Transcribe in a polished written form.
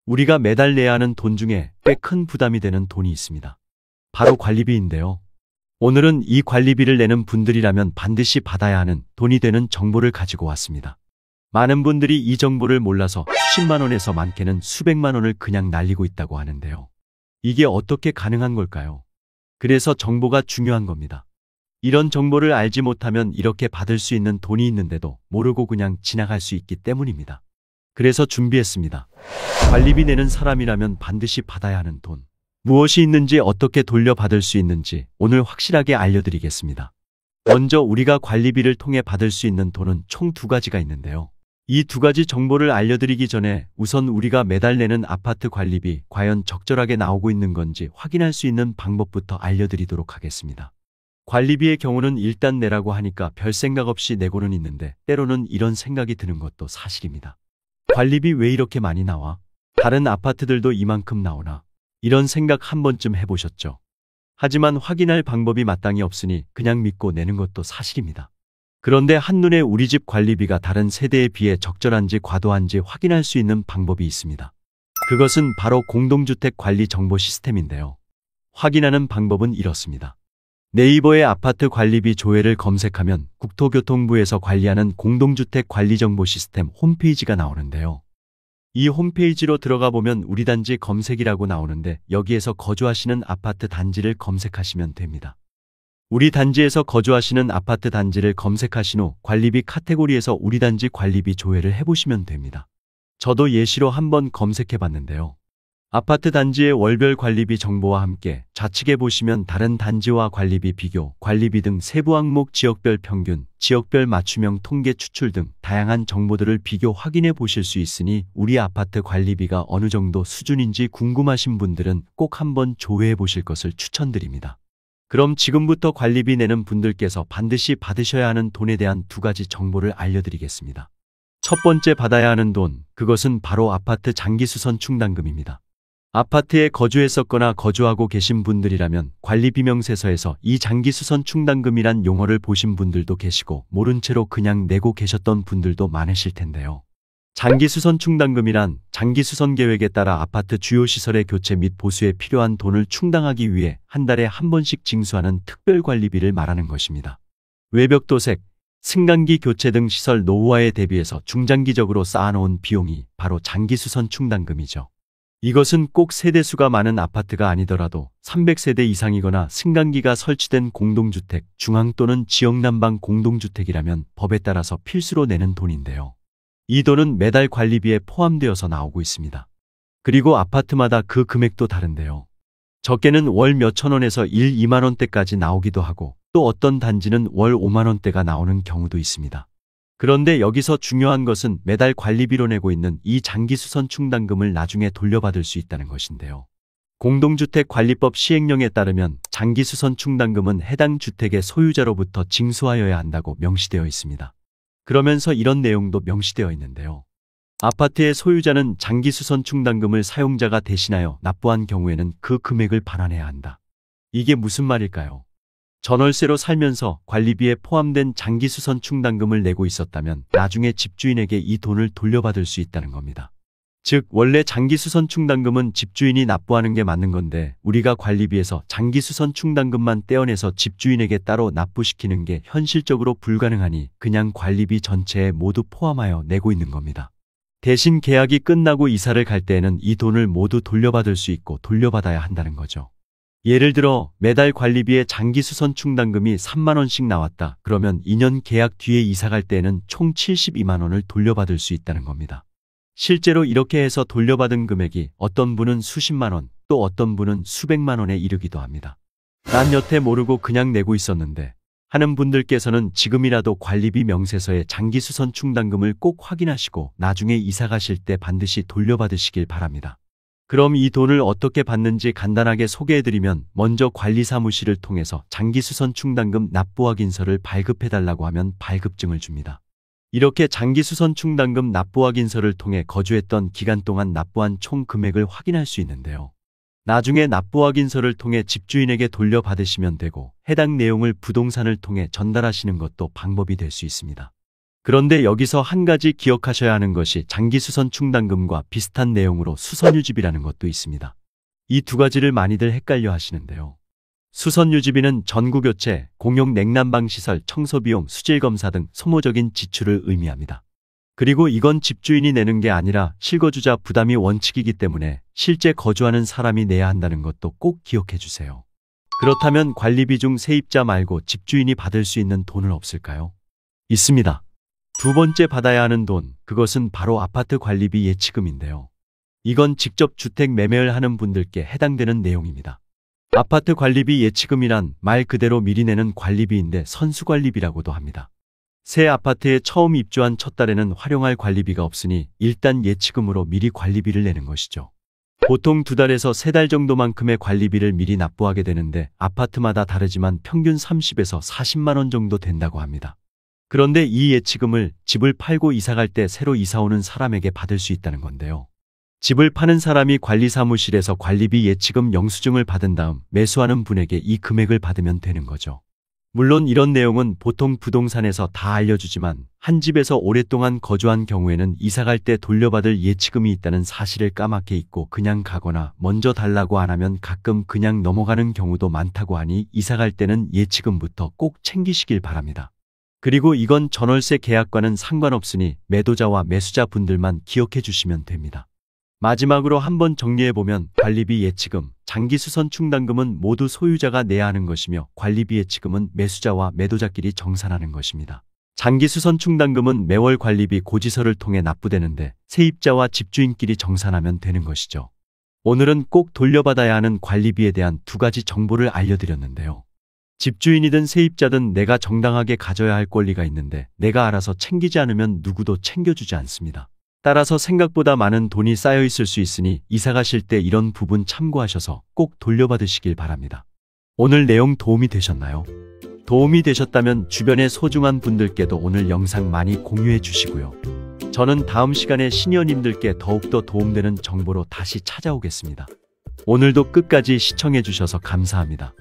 우리가 매달 내야 하는 돈 중에 꽤 큰 부담이 되는 돈이 있습니다. 바로 관리비인데요. 오늘은 이 관리비를 내는 분들이라면 반드시 받아야 하는 돈이 되는 정보를 가지고 왔습니다. 많은 분들이 이 정보를 몰라서 수십만 원에서 많게는 수백만 원을 그냥 날리고 있다고 하는데요. 이게 어떻게 가능한 걸까요? 그래서 정보가 중요한 겁니다. 이런 정보를 알지 못하면 이렇게 받을 수 있는 돈이 있는데도 모르고 그냥 지나갈 수 있기 때문입니다. 그래서 준비했습니다. 관리비 내는 사람이라면 반드시 받아야 하는 돈. 무엇이 있는지 어떻게 돌려받을 수 있는지 오늘 확실하게 알려드리겠습니다. 먼저 우리가 관리비를 통해 받을 수 있는 돈은 총 두 가지가 있는데요. 이 두 가지 정보를 알려드리기 전에 우선 우리가 매달 내는 아파트 관리비 과연 적절하게 나오고 있는 건지 확인할 수 있는 방법부터 알려드리도록 하겠습니다. 관리비의 경우는 일단 내라고 하니까 별 생각 없이 내고는 있는데 때로는 이런 생각이 드는 것도 사실입니다. 관리비 왜 이렇게 많이 나와? 다른 아파트들도 이만큼 나오나? 이런 생각 한 번쯤 해보셨죠? 하지만 확인할 방법이 마땅히 없으니 그냥 믿고 내는 것도 사실입니다. 그런데 한눈에 우리 집 관리비가 다른 세대에 비해 적절한지 과도한지 확인할 수 있는 방법이 있습니다. 그것은 바로 공동주택 관리 정보 시스템인데요. 확인하는 방법은 이렇습니다. 네이버에 아파트 관리비 조회를 검색하면 국토교통부에서 관리하는 공동주택 관리 정보 시스템 홈페이지가 나오는데요. 이 홈페이지로 들어가 보면 우리 단지 검색이라고 나오는데 여기에서 거주하시는 아파트 단지를 검색하시면 됩니다. 우리 단지에서 거주하시는 아파트 단지를 검색하신 후 관리비 카테고리에서 우리 단지 관리비 조회를 해보시면 됩니다. 저도 예시로 한번 검색해 봤는데요. 아파트 단지의 월별 관리비 정보와 함께 좌측에 보시면 다른 단지와 관리비 비교, 관리비 등 세부 항목 지역별 평균, 지역별 맞춤형 통계 추출 등 다양한 정보들을 비교 확인해 보실 수 있으니 우리 아파트 관리비가 어느 정도 수준인지 궁금하신 분들은 꼭 한번 조회해 보실 것을 추천드립니다. 그럼 지금부터 관리비 내는 분들께서 반드시 받으셔야 하는 돈에 대한 두 가지 정보를 알려드리겠습니다. 첫 번째 받아야 하는 돈, 그것은 바로 아파트 장기수선 충당금입니다. 아파트에 거주했었거나 거주하고 계신 분들이라면 관리비명세서에서 이 장기수선 충당금이란 용어를 보신 분들도 계시고 모른 채로 그냥 내고 계셨던 분들도 많으실 텐데요. 장기수선 충당금이란 장기수선 계획에 따라 아파트 주요 시설의 교체 및 보수에 필요한 돈을 충당하기 위해 한 달에 한 번씩 징수하는 특별관리비를 말하는 것입니다. 외벽도색, 승강기 교체 등 시설 노후화에 대비해서 중장기적으로 쌓아놓은 비용이 바로 장기수선 충당금이죠. 이것은 꼭 세대수가 많은 아파트가 아니더라도 300세대 이상이거나 승강기가 설치된 공동주택, 중앙 또는 지역난방 공동주택이라면 법에 따라서 필수로 내는 돈인데요. 이 돈은 매달 관리비에 포함되어서 나오고 있습니다. 그리고 아파트마다 그 금액도 다른데요. 적게는 월 몇천 원에서 2만 원대까지 나오기도 하고 또 어떤 단지는 월 5만 원대가 나오는 경우도 있습니다. 그런데 여기서 중요한 것은 매달 관리비로 내고 있는 이 장기수선 충당금을 나중에 돌려받을 수 있다는 것인데요. 공동주택관리법 시행령에 따르면 장기수선 충당금은 해당 주택의 소유자로부터 징수하여야 한다고 명시되어 있습니다. 그러면서 이런 내용도 명시되어 있는데요. 아파트의 소유자는 장기수선 충당금을 사용자가 대신하여 납부한 경우에는 그 금액을 반환해야 한다. 이게 무슨 말일까요? 전월세로 살면서 관리비에 포함된 장기수선 충당금을 내고 있었다면 나중에 집주인에게 이 돈을 돌려받을 수 있다는 겁니다. 즉 원래 장기수선 충당금은 집주인이 납부하는 게 맞는 건데 우리가 관리비에서 장기수선 충당금만 떼어내서 집주인에게 따로 납부시키는 게 현실적으로 불가능하니 그냥 관리비 전체에 모두 포함하여 내고 있는 겁니다. 대신 계약이 끝나고 이사를 갈 때에는 이 돈을 모두 돌려받을 수 있고 돌려받아야 한다는 거죠. 예를 들어 매달 관리비에 장기수선 충당금이 3만 원씩 나왔다. 그러면 2년 계약 뒤에 이사 갈 때에는 총 72만 원을 돌려받을 수 있다는 겁니다. 실제로 이렇게 해서 돌려받은 금액이 어떤 분은 수십만 원, 또 어떤 분은 수백만 원에 이르기도 합니다. 난 여태 모르고 그냥 내고 있었는데 하는 분들께서는 지금이라도 관리비 명세서의 장기수선 충당금을 꼭 확인하시고 나중에 이사 가실 때 반드시 돌려받으시길 바랍니다. 그럼 이 돈을 어떻게 받는지 간단하게 소개해드리면 먼저 관리사무실을 통해서 장기수선 충당금 납부 확인서를 발급해달라고 하면 발급증을 줍니다. 이렇게 장기수선 충당금 납부 확인서를 통해 거주했던 기간 동안 납부한 총 금액을 확인할 수 있는데요. 나중에 납부 확인서를 통해 집주인에게 돌려받으시면 되고 해당 내용을 부동산을 통해 전달하시는 것도 방법이 될 수 있습니다. 그런데 여기서 한 가지 기억하셔야 하는 것이 장기수선 충당금과 비슷한 내용으로 수선유지비라는 것도 있습니다. 이 두 가지를 많이들 헷갈려 하시는데요. 수선유지비는 전구교체, 공용 냉난방 시설, 청소비용, 수질검사 등 소모적인 지출을 의미합니다. 그리고 이건 집주인이 내는 게 아니라 실거주자 부담이 원칙이기 때문에 실제 거주하는 사람이 내야 한다는 것도 꼭 기억해 주세요. 그렇다면 관리비 중 세입자 말고 집주인이 받을 수 있는 돈은 없을까요? 있습니다. 두 번째 받아야 하는 돈, 그것은 바로 아파트 관리비 예치금인데요. 이건 직접 주택 매매를 하는 분들께 해당되는 내용입니다. 아파트 관리비 예치금이란 말 그대로 미리 내는 관리비인데 선수관리비라고도 합니다. 새 아파트에 처음 입주한 첫 달에는 활용할 관리비가 없으니 일단 예치금으로 미리 관리비를 내는 것이죠. 보통 2달에서 3달 정도만큼의 관리비를 미리 납부하게 되는데 아파트마다 다르지만 평균 30에서 40만 원 정도 된다고 합니다. 그런데 이 예치금을 집을 팔고 이사갈 때 새로 이사 오는 사람에게 받을 수 있다는 건데요. 집을 파는 사람이 관리사무실에서 관리비 예치금 영수증을 받은 다음 매수하는 분에게 이 금액을 받으면 되는 거죠. 물론 이런 내용은 보통 부동산에서 다 알려주지만 한 집에서 오랫동안 거주한 경우에는 이사갈 때 돌려받을 예치금이 있다는 사실을 까맣게 잊고 그냥 가거나 먼저 달라고 안 하면 가끔 그냥 넘어가는 경우도 많다고 하니 이사갈 때는 예치금부터 꼭 챙기시길 바랍니다. 그리고 이건 전월세 계약과는 상관없으니 매도자와 매수자 분들만 기억해 주시면 됩니다. 마지막으로 한번 정리해보면 관리비 예치금, 장기수선 충당금은 모두 소유자가 내야 하는 것이며 관리비 예치금은 매수자와 매도자끼리 정산하는 것입니다. 장기수선 충당금은 매월 관리비 고지서를 통해 납부되는데 세입자와 집주인끼리 정산하면 되는 것이죠. 오늘은 꼭 돌려받아야 하는 관리비에 대한 2가지 정보를 알려드렸는데요. 집주인이든 세입자든 내가 정당하게 가져야 할 권리가 있는데 내가 알아서 챙기지 않으면 누구도 챙겨주지 않습니다. 따라서 생각보다 많은 돈이 쌓여 있을 수 있으니 이사 가실 때 이런 부분 참고하셔서 꼭 돌려받으시길 바랍니다. 오늘 내용 도움이 되셨나요? 도움이 되셨다면 주변의 소중한 분들께도 오늘 영상 많이 공유해 주시고요. 저는 다음 시간에 시니어님들께 더욱더 도움되는 정보로 다시 찾아오겠습니다. 오늘도 끝까지 시청해 주셔서 감사합니다.